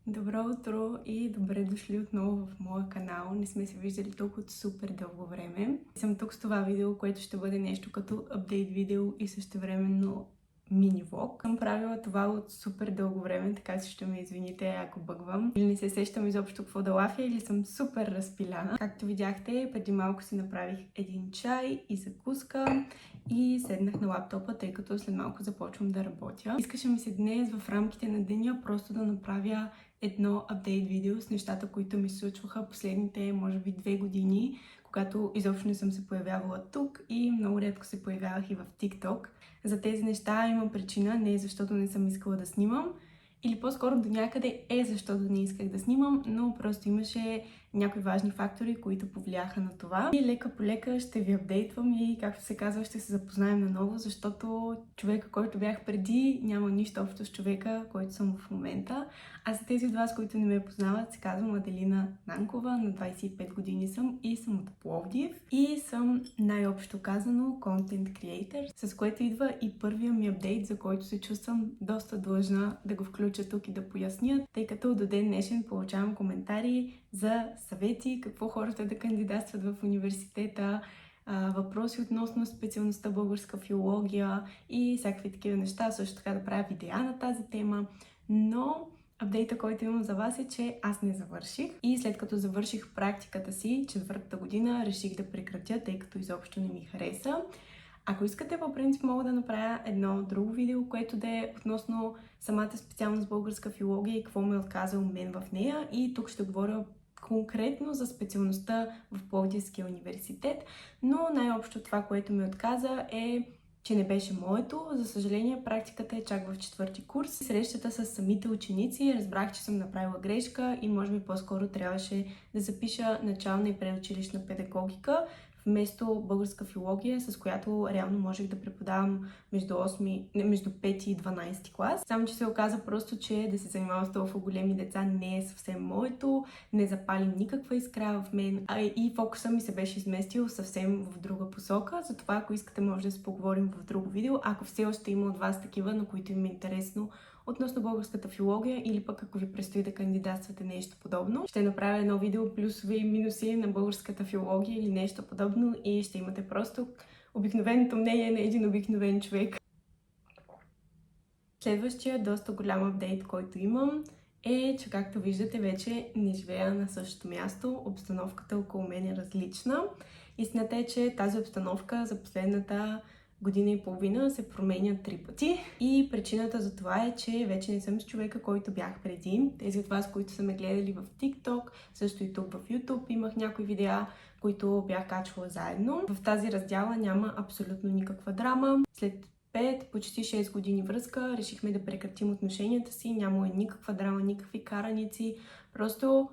Добро утро и добре дошли отново в моя канал. Не сме се виждали толкова супер дълго време. Съм тук с това видео, което ще бъде нещо като апдейт видео и същевременно мини влог. Съм правила това от супер дълго време, така че ще ме извините, ако бъгвам. Или не се сещам изобщо какво да лафя, или съм супер разпиляна. Както видяхте, преди малко си направих един чай и закуска и седнах на лаптопа, тъй като след малко започвам да работя. Искаше ми се днес в рамките на деня просто да направя едно апдейт видео с нещата, които ми случваха последните, може би, 2 години, когато изобщо не съм се появявала тук и много рядко се появявах и в TikTok. За тези неща имам причина, не защото не съм искала да снимам, или по-скоро до някъде защото не исках да снимам, но просто имаше някои важни фактори, които повлияха на това. И лека по лека ще ви апдейтвам и, както се казва, ще се запознаем наново, защото човека, който бях преди, няма нищо общо с човека, който съм в момента. А за тези от вас, които не ме познават, се казвам Аделина Нанкова, на 25 години съм и съм от Пловдив. И съм най-общо казано Content Creator, с което идва и първия ми апдейт, за който се чувствам доста длъжна да го включа тук и да поясня, тъй като до ден днешен получавам коментари за съвети, какво хората да кандидатстват в университета, въпроси относно специалността българска филология и всякакви такива неща. Също така да правя видеа на тази тема, но апдейта, който имам за вас е, че аз не завърших и след като завърших практиката си, 4-та година, реших да прекратя, тъй като изобщо не ми хареса. Ако искате, по принцип, мога да направя едно друго видео, което да е относно самата специалност българска филология и какво ме е отказал мен в нея, и тук ще говоря конкретно за специалността в Пловдивския университет, но най-общо това, което ми отказа е, че не беше моето. За съжаление, практиката е чак в 4-ти курс. Срещата с самите ученици разбрах, че съм направила грешка и може би по-скоро трябваше да запиша начална и предучилищна педагогика вместо българска филология, с която реално можех да преподавам между 5 и 12 клас. Само че се оказа просто, че да се занимавам с толкова големи деца не е съвсем моето, не запали никаква искра в мен, и фокуса ми се беше изместил съвсем в друга посока. Затова, ако искате, може да се поговорим в друго видео. Ако все още има от вас такива, на които им е интересно относно българската филология, или пък ако ви предстои да кандидатствате нещо подобно, ще направя едно видео плюсови и минуси на българската филология или нещо подобно и ще имате просто обикновеното мнение на един обикновен човек. Следващия доста голям апдейт, който имам, е, че както виждате, вече не живея на същото място. Обстановката около мен е различна. Истината е, че тази обстановка за последната година и половина се променя 3 пъти. И причината за това е, че вече не съм с човека, който бях преди. Тези от вас, които са ме гледали в TikTok, също и тук в YouTube, имах някои видеа, които бях качвала заедно. В тази раздяла няма абсолютно никаква драма. След 5, почти 6 години връзка, решихме да прекратим отношенията си. Няма никаква драма, никакви караници. Просто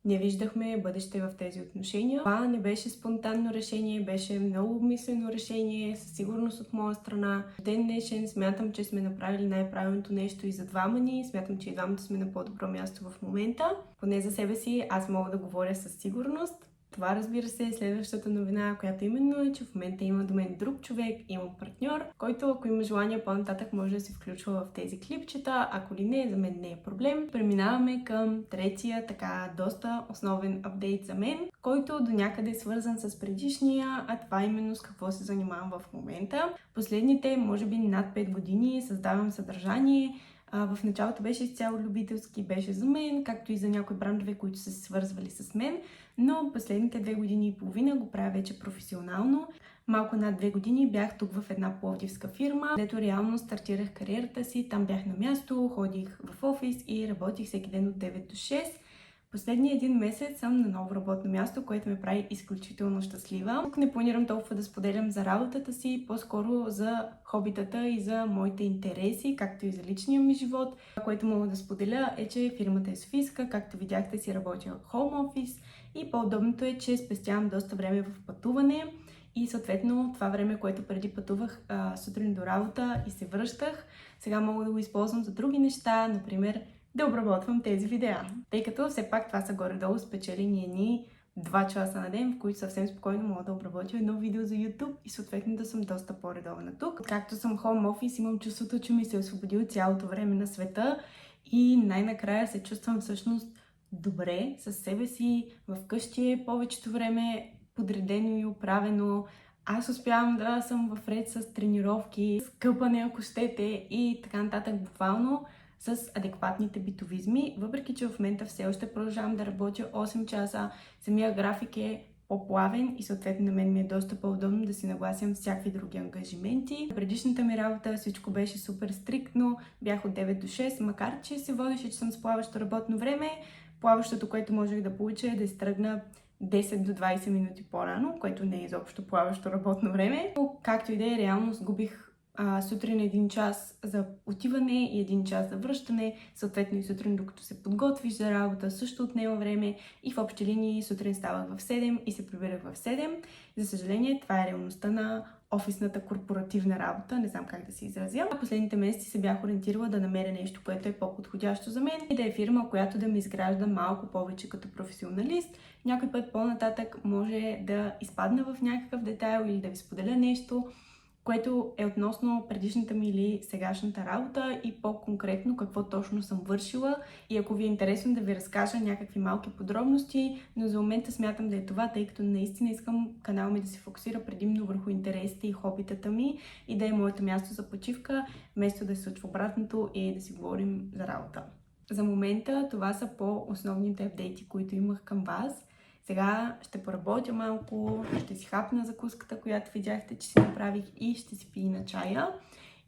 не виждахме бъдеще в тези отношения. Това не беше спонтанно решение, беше много обмислено решение, със сигурност от моя страна. Ден днешен смятам, че сме направили най-правилното нещо и за двама ни. Смятам, че и двамата сме на по-добро място в момента. Поне за себе си аз мога да говоря със сигурност. Това, разбира се, е следващата новина, която именно е, че в момента има до мен друг човек, имам партньор, който, ако има желание, по-нататък може да се включва в тези клипчета. Ако ли не, за мен не е проблем. Преминаваме към третия, така доста основен апдейт за мен, който до някъде е свързан с предишния, а това именно с какво се занимавам в момента. Последните, може би над 5 години, създавам съдържание. В началото беше изцяло любителски, беше за мен, както и за някои брандове, които са се свързвали с мен, но последните 2 години и половина го правя вече професионално. Малко над 2 години бях тук в една пловдивска фирма, където реално стартирах кариерата си. Там бях на място, ходих в офис и работих всеки ден от 9 до 6. Последния един месец съм на ново работно място, което ме прави изключително щастлива. Тук не планирам толкова да споделям за работата си, по-скоро за хобитата и за моите интереси, както и за личния ми живот. Това, което мога да споделя, е, че фирмата е софийска, както видяхте, си работя в хоум офис и по-удобното е, че спестявам доста време в пътуване и съответно това време, което преди пътувах сутрин до работа и се връщах, сега мога да го използвам за други неща, например да обработвам тези видеа. Тъй като все пак това са горе-долу спечелени едни 2 часа на ден, в които съвсем спокойно мога да обработя едно видео за YouTube и съответно да съм доста по-редовна тук. Както съм home office, имам чувството, че ми се е освободил цялото време на света и най-накрая се чувствам всъщност добре със себе си. Вкъщи е повечето време подредено и оправено. Аз успявам да съм в ред с тренировки, с къпане, ако щете, и така нататък, буквално с адекватните битовизми, въпреки че в момента все още продължавам да работя 8 часа. Самия график е по-плавен и съответно на мен ми е доста по-удобно да си нагласям всякакви други ангажименти. В предишната ми работа всичко беше супер стриктно, бях от 9 до 6, макар че се водеше, че съм с плаващо работно време. Плаващото, което можех да получа, е да изтръгна 10 до 20 минути по-рано, което не е изобщо плаващо работно време. Но както и да е, реално сгубих сутрин 1 час за отиване и 1 час за връщане, съответно и сутрин, докато се подготвиш за работа, също отнема време, и в общи линии сутрин ставах в 7 и се прибирах в 7. За съжаление, това е реалността на офисната корпоративна работа, не знам как да се изразя. Последните месеци се бях ориентирала да намеря нещо, което е по-подходящо за мен и да е фирма, която да ме изгражда малко повече като професионалист. Някой път по-нататък може да изпадна в някакъв детайл или да ви споделя нещо, което е относно предишната ми или сегашната работа и по-конкретно какво точно съм вършила. И ако ви е интересно да ви разкажа някакви малки подробности, но за момента смятам да е това, тъй като наистина искам канала ми да се фокусира предимно върху интересите и хобитата ми и да е моето място за почивка, вместо да се случва обратното и да си говорим за работа. За момента това са по-основните апдейти, които имах към вас. Сега ще поработя малко, ще си хапна закуската, която видяхте, че си направих, и ще си пия чая.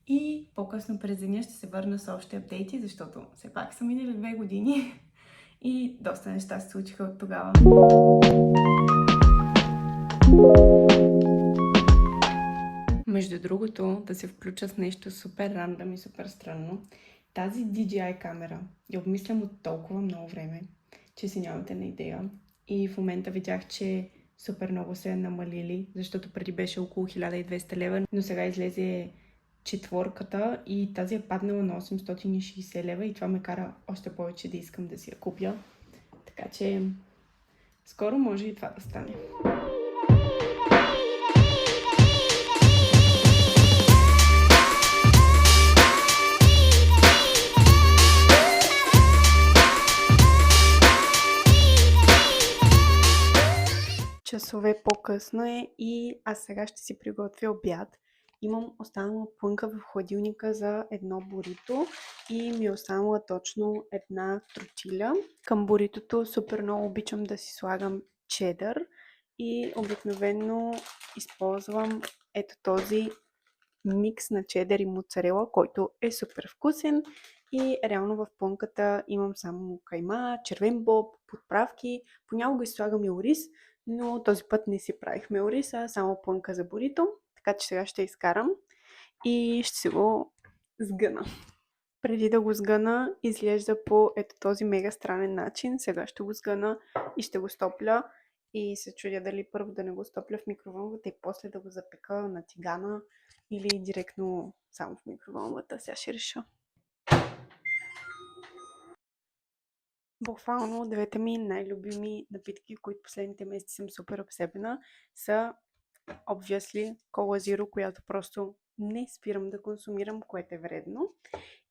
И по-късно през деня ще се върна с още апдейти, защото все пак са минали 2 години и доста неща се случиха от тогава. Между другото, да се включа с нещо супер рандъм и супер странно. Тази DJI камера я обмислям от толкова много време, че си нямате на идея. И в момента видях, че супер много се е намалили, защото преди беше около 1200 лева, но сега излезе четворката и тази е паднала на 860 лева и това ме кара още повече да искам да си я купя. Така че скоро може и това да стане. Часове по-късно е и аз сега ще си приготвя обяд. Имам останала плънка в хладилника за едно бурито и ми е останала точно една тортиля. Към буритото супер много обичам да си слагам чедър и обикновено използвам ето този микс на чедър и моцарела, който е супер вкусен. И реално в плънката имам само кайма, червен боб, подправки, понякога изслагам и ориз, но този път не си правихме ориз, а само плънка за бурито. Така че сега ще изкарам и ще си го сгъна. Преди да го сгъна, изглежда по ето този мега странен начин. Сега ще го сгъна и ще го стопля. И се чудя дали първо да не го стопля в микровълновата и после да го запека на тигана или директно само в микровълновата. Сега ще реша. Буквално двете ми най-любими напитки, които последните месеци съм супер обсебена, са obviously Cola Zero, която просто не спирам да консумирам, което е вредно.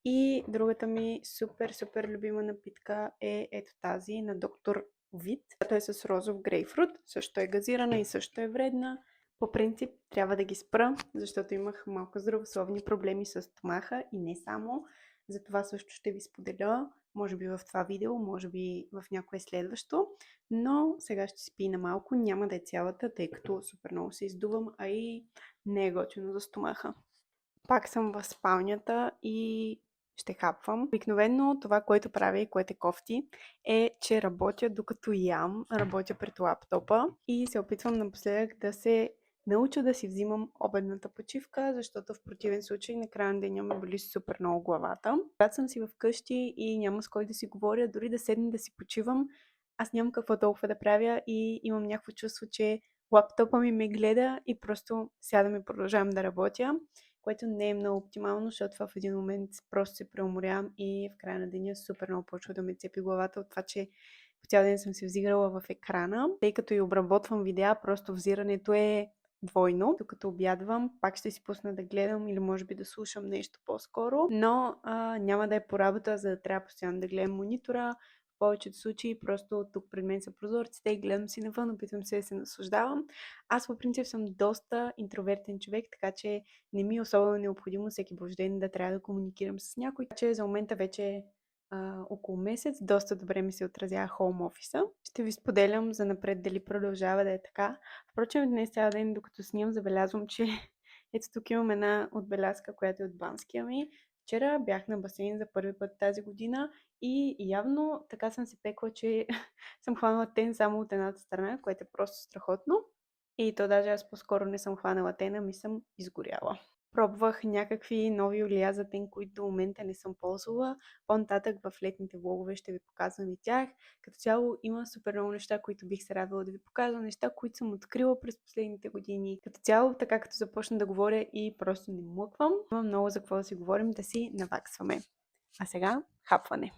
И другата ми супер любима напитка е ето тази на доктор Вит, която е с розов грейпфрут. Също е газирана и също е вредна. По принцип трябва да ги спра, защото имах малко здравословни проблеми с стомаха и не само. Затова също ще ви споделя, може би в това видео, може би в някое следващо. Но сега ще си пина малко, няма да е цялата, тъй като супер много се издувам, а и не е готино за стомаха. Пак съм в спалнята и ще хапвам. Обикновено това, което правя и което е кофти, е, че работя докато ям, работя пред лаптопа и се опитвам напоследък да се науча да си взимам обедната почивка, защото в противен случай на края на деня ме боли супер много главата. Когато съм си вкъщи и няма с кой да си говоря, дори да седна да си почивам, аз нямам какво толкова да правя и имам някакво чувство, че лаптопа ми ме гледа и просто сядам и продължавам да работя, което не е много оптимално, защото в един момент просто се преуморявам и в края на деня супер много почва да ме цепи главата от това, че по цял ден съм се взиграла в екрана. Тъй като и обработвам видеа, просто взирането е двойно. Докато обядвам, пак ще си пусна да гледам или може би да слушам нещо по-скоро, но няма да е по работа, за да трябва постоянно да гледам монитора. В повечето случаи просто тук пред мен са прозорците и гледам си навън, опитвам се да се наслаждавам. Аз по принцип съм доста интровертен човек, така че не ми е особено необходимо всеки божи ден да трябва да комуникирам с някой. Така че за момента вече около месец доста добре ми се отразява хоум офиса. Ще ви споделям за напред дали продължава да е така. Впрочем, днес цял ден, докато снимам, забелязвам, че ето тук имам една отбелязка, която е от банския ми. Вчера бях на басейн за първи път тази година и явно така съм се пекла, че съм хванала тен само от едната страна, което е просто страхотно. И то даже аз по-скоро не съм хванала тена, ми съм изгоряла. Пробвах някакви нови олия за тен, които до момента не съм ползвала. По-нататък в летните влогове ще ви показвам и тях. Като цяло има супер много неща, които бих се радвала да ви показвам. Неща, които съм открила през последните години. Като цяло, така като започна да говоря и просто не млъквам, има много за какво да си говорим, да си наваксваме. А сега хапване.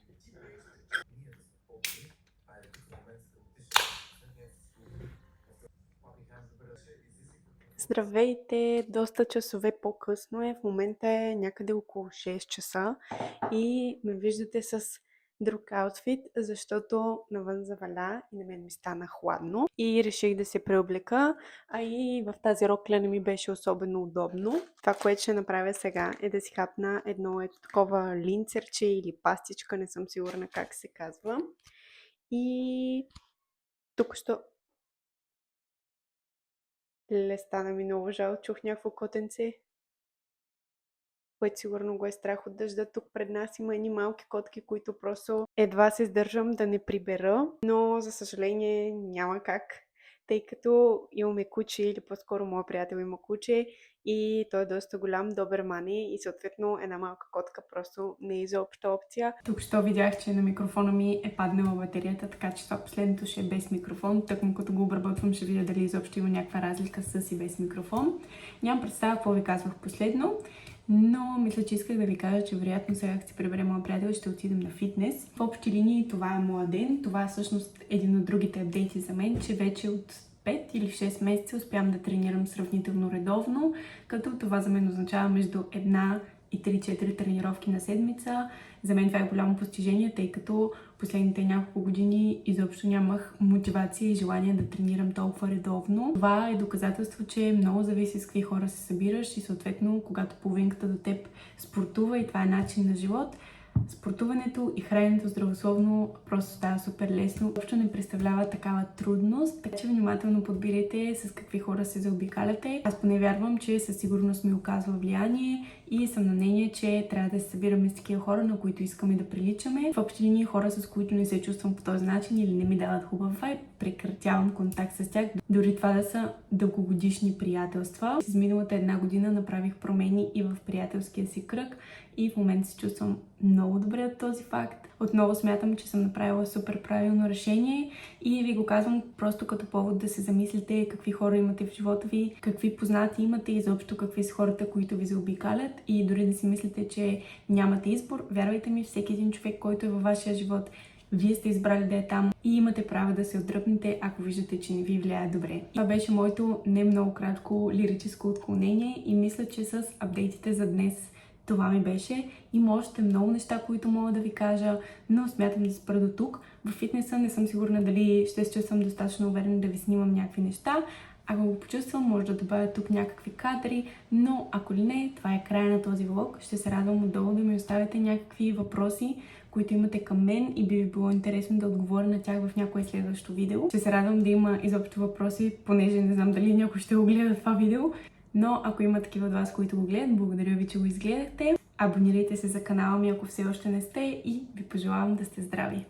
Здравейте! Доста часове по-късно е. В момента е някъде около 6 часа и ме виждате с друг аутфит, защото навън заваля и на мен ми стана хладно и реших да се преоблека, а и в тази рокля не ми беше особено удобно. Това, което ще направя сега е да си хапна едно такова линцерче или пастичка, не съм сигурна как се казва. И тук що стана ми много жал, чух някакво котенце, което сигурно го е страх от дъжда. Тук пред нас има едни малки котки, които просто едва се сдържам да не прибера, но за съжаление няма как, тъй като имаме куче, или по-скоро моят приятел има куче и той е доста голям, доберман е и съответно една малка котка просто не е изобщо опция. Тук що видях, че на микрофона ми е паднала батерията, така че това последното ще е без микрофон. Тъкмо като го обработвам ще видя дали изобщо има някаква разлика с и без микрофон. Нямам представа какво ви казвах последно, но мисля, че исках да ви кажа, че вероятно сега, като се прибере моя приятел, ще отидем на фитнес. В общи линии това е моя ден. Това е всъщност един от другите апдейти за мен, че вече от 5 или 6 месеца успявам да тренирам сравнително редовно, като това за мен означава между 1 и 3-4 тренировки на седмица. За мен това е голямо постижение, тъй като последните няколко години изобщо нямах мотивация и желание да тренирам толкова редовно. Това е доказателство, че много зависи с какви хора се събираш и съответно, когато половинката до теб спортува и това е начин на живот, спортуването и храненето здравословно просто става супер лесно. Въобще не представлява такава трудност, така че внимателно подбирайте с какви хора се заобикаляте. Аз поне вярвам, че със сигурност ми оказва влияние и съм на мнение, че трябва да се събираме с такива хора, на които искаме да приличаме. В общи линии хора, с които не се чувствам по този начин или не ми дават хубав вайб, прекратявам контакт с тях. Дори това да са дългогодишни приятелства. С изминалата една година направих промени и в приятелския си кръг и в момента се чувствам много добре от този факт. Отново смятам, че съм направила супер правилно решение и ви го казвам просто като повод да се замислите какви хора имате в живота ви, какви познати имате и изобщо какви са хората, които ви заобикалят, и дори да си мислите, че нямате избор, вярвайте ми, всеки един човек, който е във вашия живот, вие сте избрали да е там и имате право да се отдръпнете, ако виждате, че не ви влияе добре. Това беше моето не много кратко лирическо отклонение и мисля, че с апдейтите за днес това ми беше. Има още много неща, които мога да ви кажа, но смятам да спра до тук. В фитнеса не съм сигурна дали ще се чувствам достатъчно уверена да ви снимам някакви неща. Ако го почувствам, може да добавя тук някакви кадри, но ако ли не, това е края на този влог. Ще се радвам отдолу да ми оставите някакви въпроси, които имате към мен и би ви било интересно да отговоря на тях в някое следващо видео. Ще се радвам да има изобщо въпроси, понеже не знам дали някой ще го гледа това видео. Но ако има такива от вас, които го гледат, благодаря ви, че го изгледахте. Абонирайте се за канала ми, ако все още не сте, и ви пожелавам да сте здрави!